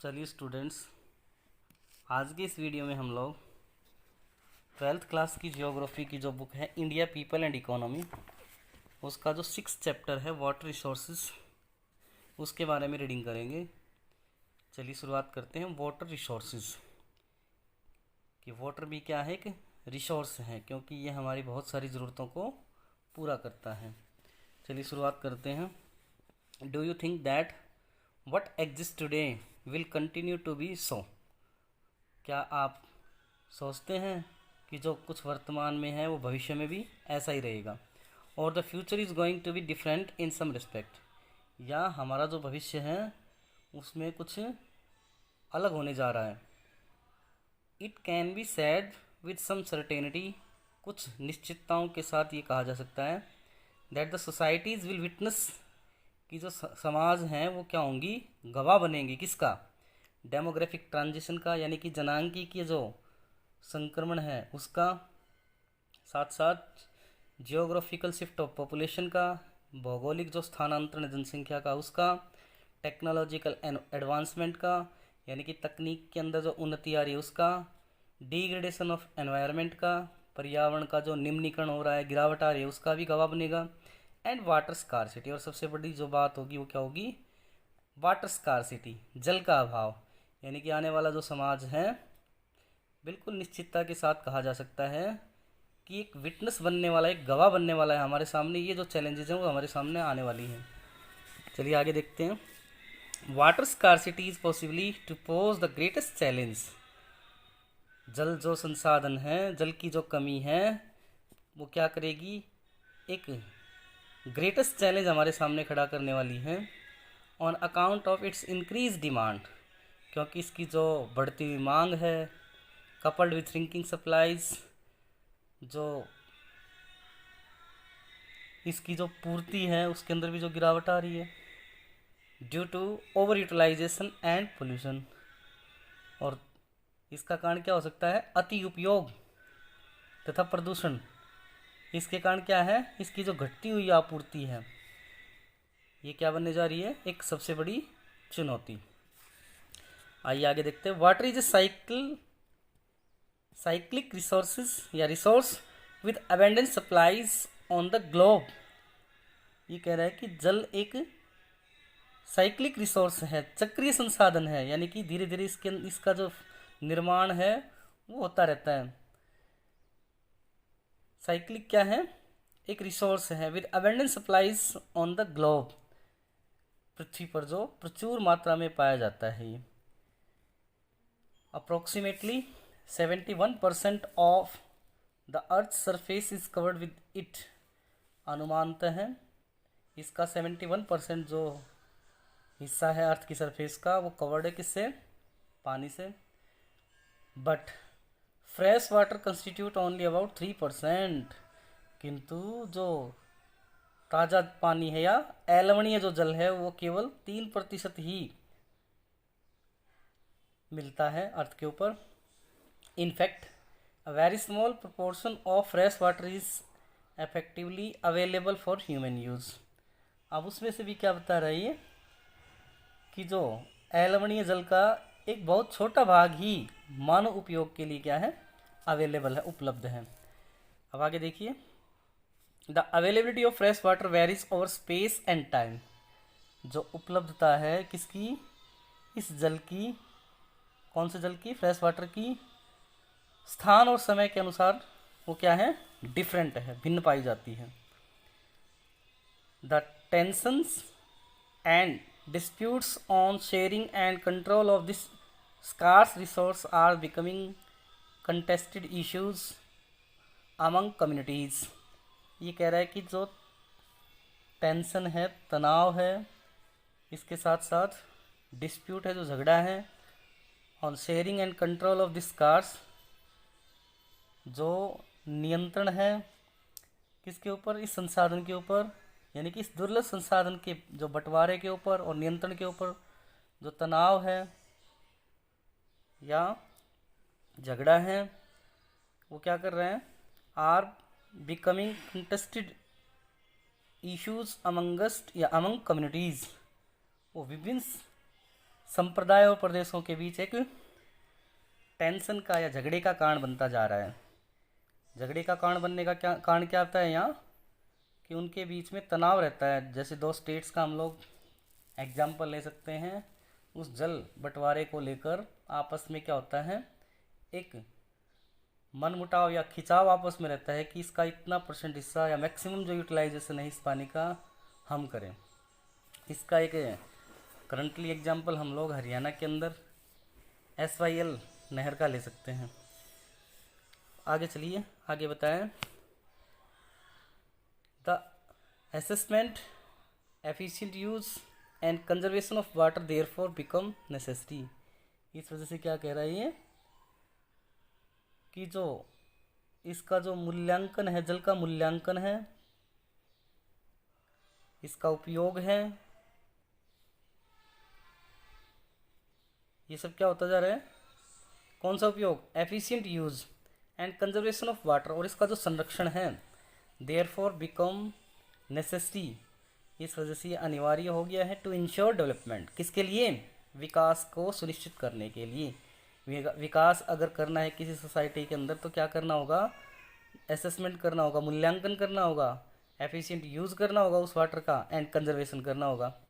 चलिए स्टूडेंट्स, आज की इस वीडियो में हम लोग 12th क्लास की जियोग्राफी की जो बुक है इंडिया पीपल एंड इकोनॉमी, उसका जो 6th चैप्टर है वाटर रिसोर्सेज, उसके बारे में रीडिंग करेंगे। चलिए शुरुआत करते हैं। वाटर रिसोर्सेज कि वाटर भी क्या है, कि रिसोर्स है, क्योंकि ये हमारी बहुत सारी ज़रूरतों को पूरा करता है। चलिए शुरुआत करते हैं। Do you think that what exist today will continue to be so? क्या आप सोचते हैं कि जो कुछ वर्तमान में है वो भविष्य में भी ऐसा ही रहेगा? और the future is going to be different in some respect, या हमारा जो भविष्य है उसमें कुछ अलग होने जा रहा है। It can be said with some certainty, कुछ निश्चितताओं के साथ ये कहा जा सकता है, that the societies will witness, कि जो समाज हैं वो क्या होंगी, गवाह बनेंगी। किसका? डेमोग्राफिक ट्रांजिशन का, यानी कि जनांकी जो संक्रमण है उसका, साथ साथ जियोग्राफिकल शिफ्ट ऑफ पॉपुलेशन का, भौगोलिक जो स्थानांतरण जनसंख्या का उसका, टेक्नोलॉजिकल एडवांसमेंट का, यानी कि तकनीक के अंदर जो उन्नति आ रही है उसका, डिग्रेडेशन ऑफ एनवायरनमेंट का, पर्यावरण का जो निम्नीकरण हो रहा है, गिरावट आ रही है, उसका भी गवाह बनेगा। एंड वाटर स्कार्सिटी, और सबसे बड़ी जो बात होगी वो क्या होगी, वाटर स्कार्सिटी, जल का अभाव। यानी कि आने वाला जो समाज है बिल्कुल निश्चितता के साथ कहा जा सकता है कि एक विटनेस बनने वाला, एक गवाह बनने वाला है हमारे सामने। ये जो चैलेंजेस हैं वो हमारे सामने आने वाली हैं। चलिए आगे देखते हैं। Water scarcity is possibly to pose the greatest challenge, जल जो संसाधन है, जल की जो कमी है वो क्या करेगी, एक ग्रेटेस्ट चैलेंज हमारे सामने खड़ा करने वाली है। On account of its increase demand, क्योंकि इसकी जो बढ़ती हुई मांग है, कपल्ड विथ श्रिंकिंग सप्लाईज, जो इसकी जो पूर्ति है उसके अंदर भी जो गिरावट आ रही है, due to over utilisation and pollution. और इसका कारण क्या हो सकता है, अति उपयोग तथा प्रदूषण। इसके कारण क्या है, इसकी जो घटती हुई आपूर्ति है ये क्या बनने जा रही है, एक सबसे बड़ी चुनौती। आइए आगे देखते हैं। Water is a cyclic resources या resource with abundant supplies on the globe. ये कह रहा है कि जल एक साइक्लिक रिसोर्स है, चक्रीय संसाधन है, यानी कि धीरे धीरे इसका जो निर्माण है वो होता रहता है। साइक्लिक क्या है, एक रिसोर्स है, with abundant supplies on the globe, पृथ्वी पर जो प्रचुर मात्रा में पाया जाता है। ये approximately 71% of the earth surface is covered with it. अनुमानतः है इसका 71% जो हिस्सा है अर्थ की सरफेस का वो कवर्ड है किससे, पानी से। But fresh water constitute only about 3%, किंतु जो ताज़ा पानी है या एलवणीय जो जल है वो केवल 3% ही मिलता है अर्थ के ऊपर। In fact a very small proportion of fresh water is effectively available for human use. अब उसमें से भी क्या बता रही है कि जो एलवणीय जल का एक बहुत छोटा भाग ही मानव उपयोग के लिए क्या है, अवेलेबल है, उपलब्ध है। अब आगे देखिए। The availability of fresh water varies over space and time, जो उपलब्धता है किसकी, इस जल की, कौन से जल की, फ्रेश वाटर की, स्थान और समय के अनुसार वो क्या है, डिफरेंट है, भिन्न पाई जाती है। The tensions and disputes on sharing and control of this scarce resource are becoming contested issues among communities। ये कह रहा है कि जो टेंशन है, तनाव है, इसके साथ साथ डिस्प्यूट है, जो झगड़ा है, on sharing and control of this scarce, जो नियंत्रण है किसके ऊपर, इस संसाधन के ऊपर, यानी कि इस दुर्लभ संसाधन के जो बंटवारे के ऊपर और नियंत्रण के ऊपर जो तनाव है या झगड़ा है वो क्या कर रहे हैं, are becoming contested issues amongst या अमंग कम्युनिटीज़। वो विभिन्न संप्रदाय और प्रदेशों के बीच एक टेंशन का या झगड़े का कारण बनता जा रहा है। झगड़े का कारण बनने का क्या कारण क्या आता है यहाँ कि उनके बीच में तनाव रहता है। जैसे दो स्टेट्स का हम लोग एग्जाम्पल ले सकते हैं। उस जल बंटवारे को लेकर आपस में क्या होता है, एक मनमुटाव या खिंचाव आपस में रहता है कि इसका इतना परसेंट हिस्सा या मैक्सिमम जो यूटिलाइजेशन है इस पानी का हम करें। इसका एक करंटली एग्जाम्पल हम लोग हरियाणा के अंदर SYL नहर का ले सकते हैं। आगे चलिए, आगे बताएं। The assessment efficient use and conservation of water therefore become necessary. इस वजह से क्या कह रहा है ये कि जो इसका जो मूल्यांकन है, जल का मूल्यांकन है, इसका उपयोग है, ये सब क्या होता जा रहा है। कौन सा उपयोग? Efficient use and conservation of water, और इसका जो संरक्षण है देयरफॉर बिकम नेसेसरी, इस वजह से ये अनिवार्य हो गया है। टू इंश्योर डेवलपमेंट, किसके लिए? विकास को सुनिश्चित करने के लिए। विकास अगर करना है किसी सोसाइटी के अंदर तो क्या करना होगा? असेसमेंट करना होगा, मूल्यांकन करना होगा, एफिशिएंट यूज़ करना होगा उस वाटर का, एंड कंजर्वेशन करना होगा।